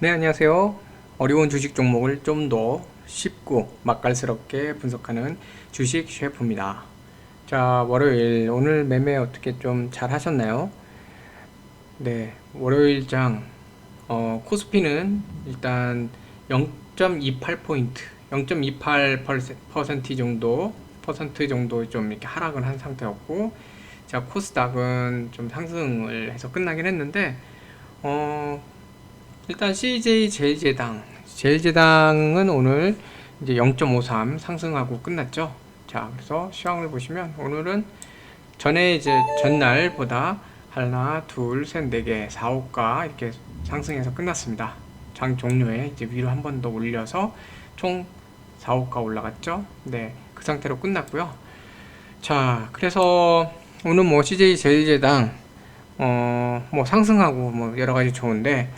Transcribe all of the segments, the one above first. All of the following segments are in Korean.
네, 안녕하세요. 어려운 주식 종목을 좀 더 쉽고 맛깔스럽게 분석하는 주식 셰프입니다. 자, 월요일 오늘 매매 어떻게 좀 잘 하셨나요? 네, 월요일장 코스피는 일단 0.28포인트, 0.28% 정도 좀 이렇게 하락을 한 상태였고, 자, 코스닥은 좀 상승을 해서 끝나긴 했는데 어, 일단 CJ 제일제당은 오늘 이제 0.53 상승하고 끝났죠. 자, 그래서 시황을 보시면 오늘은 전에 이제 전날보다 하나, 둘, 셋, 네 개, 4, 5가 이렇게 상승해서 끝났습니다. 장 종료에 이제 위로 한 번 더 올려서 총 4, 5가 올라갔죠. 네, 그 상태로 끝났고요. 자, 그래서 오늘 뭐 CJ 제일제당 뭐 상승하고 뭐 여러 가지 좋은데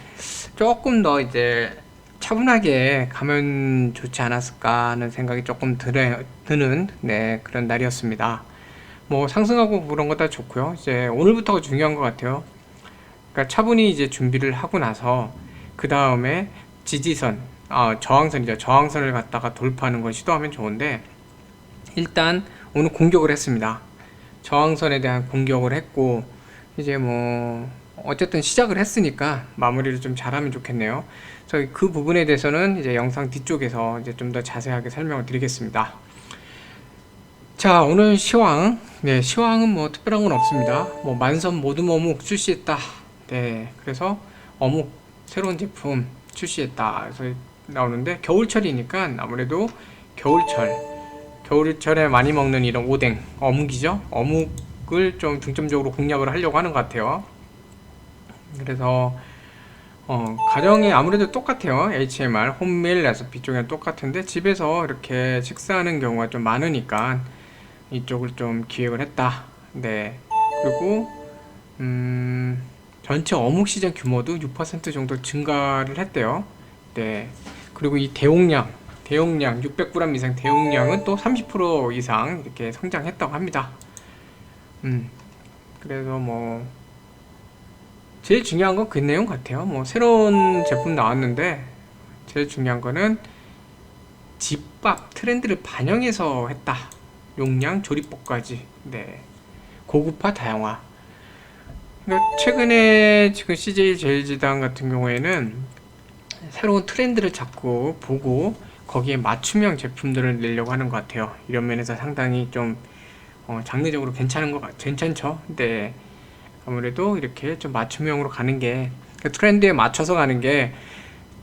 조금 더 이제 차분하게 가면 좋지 않았을까 하는 생각이 조금 드는 네, 그런 날이었습니다. 뭐 상승하고 그런 거 다 좋고요. 이제 오늘부터가 중요한 것 같아요. 그러니까 차분히 이제 준비를 하고 나서 그 다음에 지지선, 저항선이죠. 저항선을 갖다가 돌파하는 걸 시도하면 좋은데 일단 오늘 공격을 했습니다. 저항선에 대한 공격을 했고 이제 뭐 어쨌든 시작을 했으니까 마무리를 좀 잘하면 좋겠네요. 그래서 그 부분에 대해서는 이제 영상 뒤쪽에서 이제 좀 더 자세하게 설명을 드리겠습니다. 자, 오늘 시황. 네, 시황은 뭐 특별한 건 없습니다. 뭐 만선 모둠 어묵 출시했다. 네, 그래서 어묵 새로운 제품 출시했다. 그래서 나오는데 겨울철이니까 아무래도 겨울철 겨울철에 많이 먹는 이런 오뎅, 어묵이죠. 어묵을 좀 중점적으로 공략을 하려고 하는 것 같아요. 그래서 가정이 아무래도 똑같아요. HMR, 홈밀, 레시피 쪽은 똑같은데 집에서 이렇게 식사하는 경우가 좀 많으니까 이쪽을 좀 기획을 했다. 네. 그리고 전체 어묵 시장 규모도 6% 정도 증가를 했대요. 네. 그리고 이 대용량 600g 이상 대용량은 또 30% 이상 이렇게 성장했다고 합니다. 음. 그래서 뭐 제일 중요한 건 그 내용 같아요. 뭐 새로운 제품 나왔는데 제일 중요한 거는 집밥 트렌드를 반영해서 했다. 용량 조리법까지. 네. 고급화 다양화. 그러니까 최근에 지금 CJ 제일지당 같은 경우에는 새로운 트렌드를 자꾸 보고 거기에 맞춤형 제품들을 내려고 하는 것 같아요. 이런 면에서 상당히 좀 장르적으로 괜찮죠. 근데 아무래도 이렇게 좀 맞춤형으로 가는 게 그 트렌드에 맞춰서 가는 게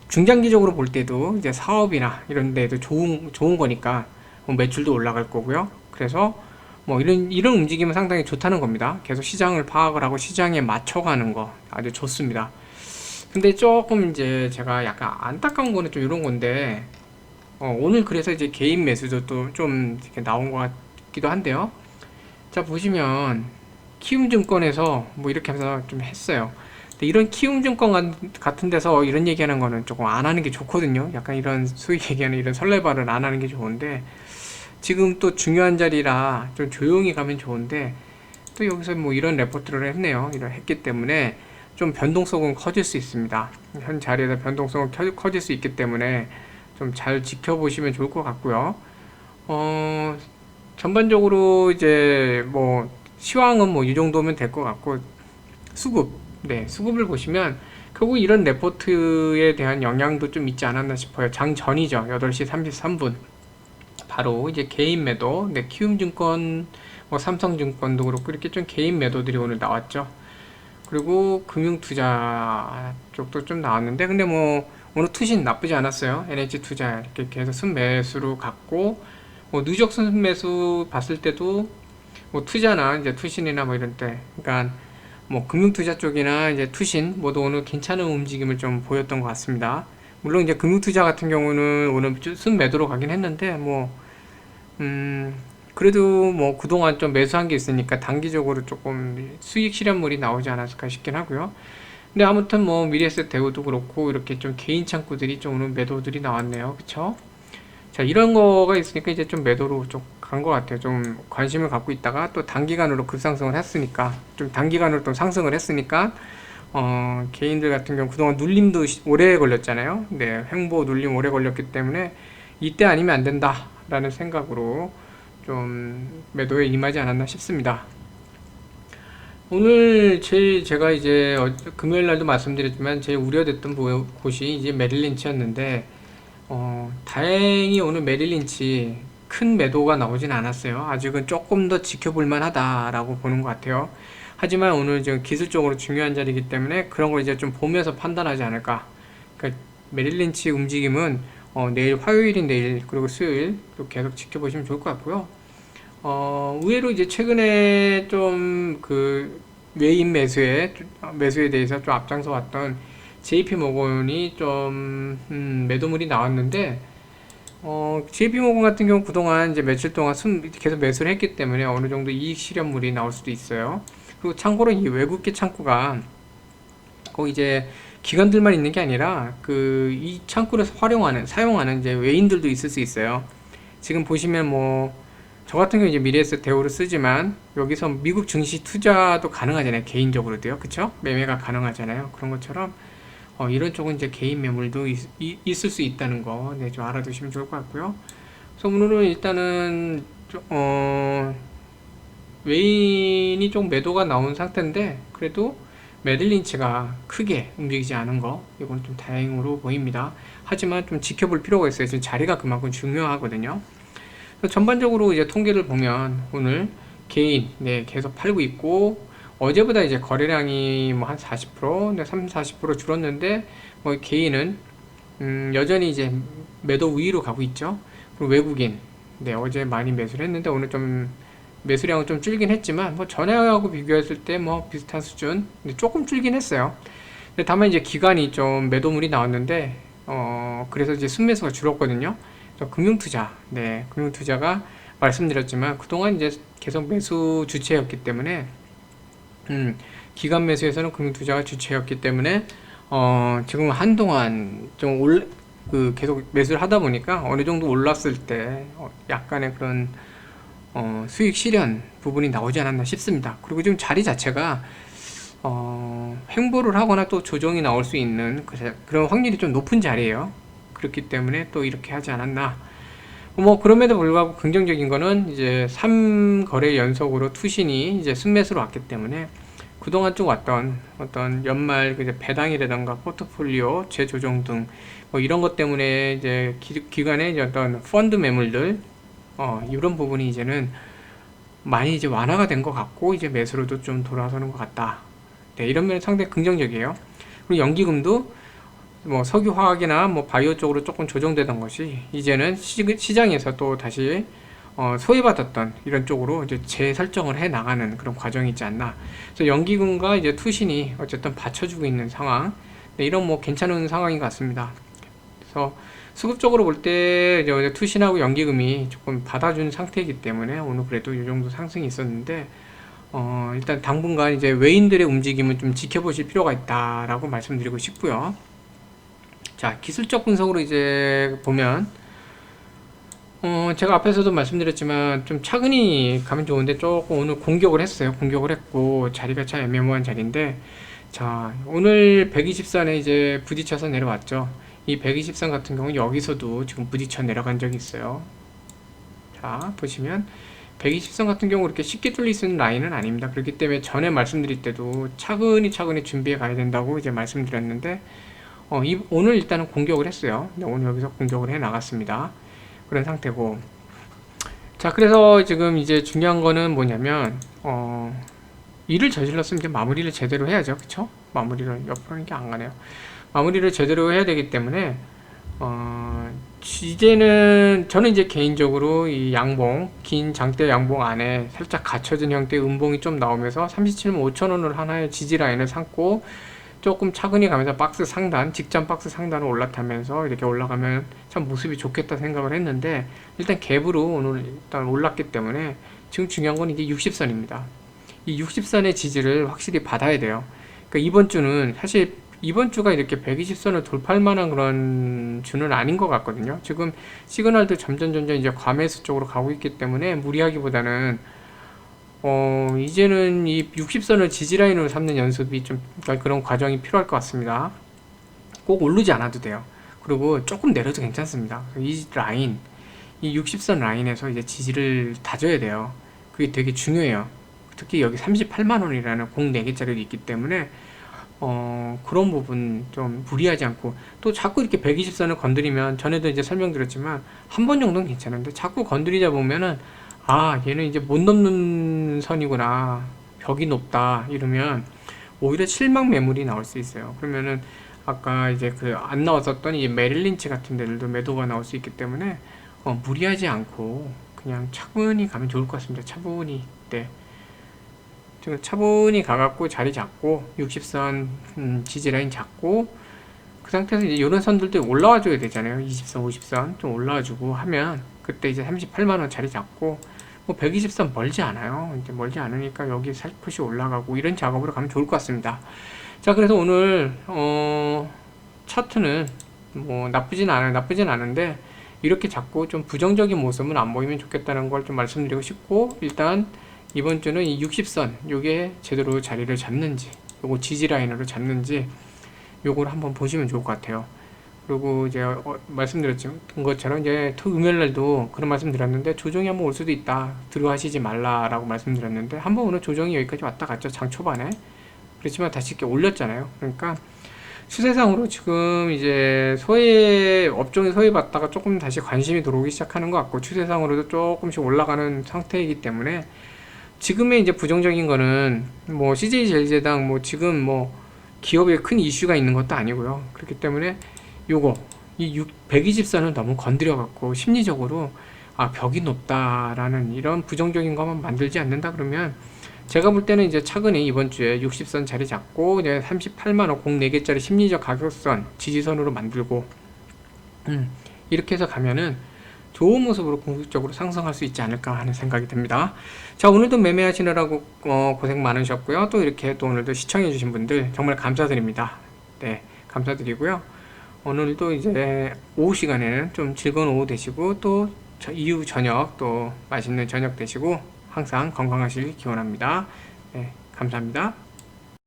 중장기적으로 볼 때도 이제 사업이나 이런 데도 좋은 거니까 뭐 매출도 올라갈 거고요. 그래서 뭐 이런 움직임은 상당히 좋다는 겁니다. 계속 시장을 파악을 하고 시장에 맞춰가는 거 아주 좋습니다. 근데 조금 이제 제가 약간 안타까운 거는 좀 이런 건데 오늘 그래서 이제 개인 매수도 또 좀 이렇게 나온 것 같기도 한데요. 자, 보시면 키움증권에서 뭐 이렇게 해서 좀 했어요. 근데 이런 키움증권 같은 데서 이런 얘기하는 거는 조금 안 하는 게 좋거든요. 약간 이런 수익 얘기하는 이런 설레발을 안 하는 게 좋은데 지금 또 중요한 자리라 좀 조용히 가면 좋은데 또 여기서 뭐 이런 레포트를 했네요. 이런 했기 때문에 좀 변동성은 커질 수 있습니다. 현 자리에서 변동성은 커질 수 있기 때문에 좀 잘 지켜보시면 좋을 것 같고요. 어, 전반적으로 이제 뭐 시황은 뭐 이 정도면 될 것 같고 수급, 네, 수급을 보시면 결국 이런 레포트에 대한 영향도 좀 있지 않았나 싶어요. 장 전이죠. 8시 33분. 바로 이제 개인 매도, 네, 키움증권, 뭐 삼성증권도 그렇고 이렇게 좀 개인 매도들이 오늘 나왔죠. 그리고 금융투자 쪽도 좀 나왔는데 근데 뭐 오늘 투신 나쁘지 않았어요. NH투자 이렇게 계속 순매수로 갔고 뭐 누적 순매수 봤을 때도 뭐 투자나 이제 투신이나 뭐 이런 때 그러니까 뭐 금융투자 쪽이나 이제 투신 모두 오늘 괜찮은 움직임을 좀 보였던 것 같습니다. 물론 이제 금융투자 같은 경우는 오늘 순매도로 가긴 했는데 뭐 그래도 뭐 그동안 좀 매수한 게 있으니까 단기적으로 조금 수익 실현물이 나오지 않았을까 싶긴 하고요. 근데 아무튼 뭐 미래에셋 대우도 그렇고 이렇게 좀 개인 창구들이 좀 오늘 매도들이 나왔네요. 그쵸? 자, 이런 거가 있으니까 이제 좀 매도로 좀 간 것 같아요. 좀 관심을 갖고 있다가 또 단기간으로 급상승을 했으니까 좀 단기간으로 또 상승을 했으니까 개인들 같은 경우 그동안 눌림도 오래 걸렸잖아요. 네, 횡보 눌림 오래 걸렸기 때문에 이때 아니면 안 된다 라는 생각으로 좀 매도에 임하지 않았나 싶습니다. 오늘 제가 이제 금요일 날도 말씀드렸지만 제일 우려됐던 곳이 이제 메릴린치였는데 다행히 오늘 메릴린치 큰 매도가 나오진 않았어요. 아직은 조금 더 지켜볼 만하다라고 보는 것 같아요. 하지만 오늘 지금 기술적으로 중요한 자리이기 때문에 그런 걸 이제 좀 보면서 판단하지 않을까. 그러니까 메릴린치 움직임은 내일 화요일인 내일 그리고 수요일 또 계속 지켜보시면 좋을 것 같고요. 의외로 이제 최근에 좀 그 외인 매수에 대해서 좀 앞장서 왔던 JP 모건이 좀 매도물이 나왔는데 JP 모건 같은 경우 그동안 이제 며칠 동안 계속 매수를 했기 때문에 어느 정도 이익 실현물이 나올 수도 있어요. 그리고 참고로 이 외국계 창구가 꼭 이제 기관들만 있는 게 아니라 이 창구를 사용하는 이제 외인들도 있을 수 있어요. 지금 보시면 뭐 저 같은 경우 이제 미래에셋 대우를 쓰지만 여기서 미국 증시 투자도 가능하잖아요. 개인적으로도요. 그쵸? 매매가 가능하잖아요. 그런 것처럼 이런 쪽은 이제 개인 매물도 있을 수 있다는 거, 네, 좀 알아두시면 좋을 것 같고요. 그래서 오늘은 일단은 외인이 좀 매도가 나온 상태인데 그래도 메릴린치가 크게 움직이지 않은 거, 이건 좀 다행으로 보입니다. 하지만 좀 지켜볼 필요가 있어요. 지금 자리가 그만큼 중요하거든요. 전반적으로 이제 통계를 보면 오늘 개인 계속 팔고 있고 어제보다 이제 거래량이 뭐 한 40%, 30-40% 줄었는데 뭐 개인은 여전히 이제 매도 우위로 가고 있죠. 그리고 외국인 어제 많이 매수를 했는데 오늘 좀 매수량은 좀 줄긴 했지만 뭐 전에하고 비교했을 때 뭐 비슷한 수준, 근데 조금 줄긴 했어요. 근데 다만 이제 기관이 좀 매도물이 나왔는데 그래서 이제 순매수가 줄었거든요. 금융투자가 말씀드렸지만 그동안 이제 계속 매수 주체였기 때문에 기관 매수에서는 금융투자가 주체였기 때문에 지금 한동안 좀 계속 매수를 하다 보니까 어느 정도 올랐을 때 약간의 그런 수익 실현 부분이 나오지 않았나 싶습니다. 그리고 지금 자리 자체가 횡보를 하거나 또 조정이 나올 수 있는 그런 확률이 좀 높은 자리예요. 그렇기 때문에 또 이렇게 하지 않았나. 뭐 그럼에도 불구하고 긍정적인 거는 이제 3거래 연속으로 투신이 이제 순매수로 왔기 때문에 그동안 쭉 왔던 어떤 연말 이제 배당이라던가 포트폴리오 재조정 등 뭐 이런 것 때문에 이제 기관의 이제 어떤 펀드 매물들 이런 부분이 이제는 많이 이제 완화가 된 것 같고 이제 매수로도 좀 돌아서는 것 같다. 네, 이런 면은 상당히 긍정적이에요. 그리고 연기금도 뭐 석유화학이나 뭐 바이오 쪽으로 조금 조정되던 것이 이제는 시장에서 또 다시 소외받았던 이런 쪽으로 이제 재설정을 해 나가는 그런 과정이 있지 않나. 그래서 연기금과 이제 투신이 어쨌든 받쳐주고 있는 상황. 네, 이런 뭐 괜찮은 상황인 것 같습니다. 그래서 수급적으로 볼 때 이제 투신하고 연기금이 조금 받아주는 상태이기 때문에 오늘 그래도 이 정도 상승이 있었는데 일단 당분간 이제 외인들의 움직임은 좀 지켜보실 필요가 있다라고 말씀드리고 싶고요. 자, 기술적 분석으로 이제 보면 제가 앞에서도 말씀드렸지만 좀 차근히 가면 좋은데 조금 오늘 공격을 했어요. 공격을 했고 자리가 참 애매모호한 자리인데 자, 오늘 120선에 이제 부딪혀서 내려왔죠. 이 120선 같은 경우는 여기서도 지금 부딪혀 내려간 적이 있어요. 자, 보시면 120선 같은 경우 이렇게 쉽게 뚫릴 수 있는 라인은 아닙니다. 그렇기 때문에 전에 말씀드릴 때도 차근히 준비해 가야 된다고 이제 말씀드렸는데 오늘 일단은 공격을 했어요. 오늘 여기서 공격을 해 나갔습니다. 그런 상태고. 자, 그래서 지금 이제 중요한 거는 뭐냐면, 일을 저질렀으면 이제 마무리를 제대로 해야죠. 그쵸? 마무리를, 옆으로 하는 게 안 가네요. 마무리를 제대로 해야 되기 때문에, 이제는, 저는 이제 개인적으로 이 양봉, 긴 장대 양봉 안에 살짝 갇혀진 형태의 음봉이 좀 나오면서 37만 5천원을 하나의 지지라인을 삼고, 조금 차근히 가면서 직전 박스 상단을 올라타면서 이렇게 올라가면 참 모습이 좋겠다 생각을 했는데 일단 갭으로 오늘 일단 올랐기 때문에 지금 중요한 건 이게 60선입니다. 이 60선의 지지를 확실히 받아야 돼요. 그러니까 이번 주는 사실 이번 주가 이렇게 120선을 돌파할 만한 그런 주는 아닌 것 같거든요. 지금 시그널도 점점 이제 과매수 쪽으로 가고 있기 때문에 무리하기보다는 이제는 이 60선을 지지라인으로 삼는 연습이 좀, 그러니까 그런 과정이 필요할 것 같습니다. 꼭 오르지 않아도 돼요. 그리고 조금 내려도 괜찮습니다. 이 라인, 이 60선 라인에서 이제 지지를 다져야 돼요. 그게 되게 중요해요. 특히 여기 38만원이라는 공 4개짜리도 있기 때문에 그런 부분 좀 무리하지 않고, 또 자꾸 이렇게 120선을 건드리면, 전에도 이제 설명드렸지만 한 번 정도는 괜찮은데 자꾸 건드리다 보면은 얘는 이제 못 넘는 선이구나, 벽이 높다 이러면 오히려 실망 매물이 나올 수 있어요. 그러면은 아까 이제 그 안 나왔었던 이 메릴린치 같은 데들도 매도가 나올 수 있기 때문에 무리하지 않고 그냥 차분히 가면 좋을 것 같습니다. 차분히. 네. 지금 차분히 가갖고 자리 잡고 60선 지지라인 잡고, 그 상태에서 이제 이런 선들도 올라와 줘야 되잖아요. 20선 50선 좀 올라와 주고 하면 그때 이제 38만원 자리 잡고, 뭐 120선 멀지 않아요. 이제 멀지 않으니까 여기 살포시 올라가고 이런 작업으로 가면 좋을 것 같습니다. 자, 그래서 오늘 차트는 뭐 나쁘진 않은데 이렇게 자꾸 좀 부정적인 모습은 안 보이면 좋겠다는 걸 좀 말씀드리고 싶고, 일단 이번 주는 이 60선 요게 제대로 자리를 잡는지, 요거 지지 라인으로 잡는지 요걸 한번 보시면 좋을 것 같아요. 그리고 이제 말씀드렸던 것처럼 이제 금요일날도 그런 말씀 드렸는데, 조정이 한번 올 수도 있다, 들어가시지 말라라고 말씀드렸는데, 한번 오늘 조정이 여기까지 왔다 갔죠, 장 초반에. 그렇지만 다시 이렇게 올렸잖아요. 그러니까 추세상으로 지금 이제 업종에 소외받다가 조금 다시 관심이 들어오기 시작하는 것 같고, 추세상으로도 조금씩 올라가는 상태이기 때문에, 지금의 이제 부정적인 거는 뭐 CJ제일제당 뭐 지금 뭐 기업에 큰 이슈가 있는 것도 아니고요. 그렇기 때문에 요거 이 120선을 너무 건드려 갖고 심리적으로 벽이 높다라는 이런 부정적인 것만 만들지 않는다 그러면, 제가 볼 때는 이제 차근히 이번 주에 60선 자리 잡고 이제 38만원 공 4개짜리 심리적 가격선 지지선으로 만들고 이렇게 해서 가면은 좋은 모습으로 궁극적으로 상승할 수 있지 않을까 하는 생각이 듭니다. 자, 오늘도 매매하시느라고 고생 많으셨고요. 또 이렇게 또 오늘도 시청해 주신 분들 정말 감사드립니다. 네, 감사드리고요. 오늘도 이제 오후 시간에는 좀 즐거운 오후 되시고, 또 이후 저녁 또 맛있는 저녁 되시고 항상 건강하시길 기원합니다. 네, 감사합니다.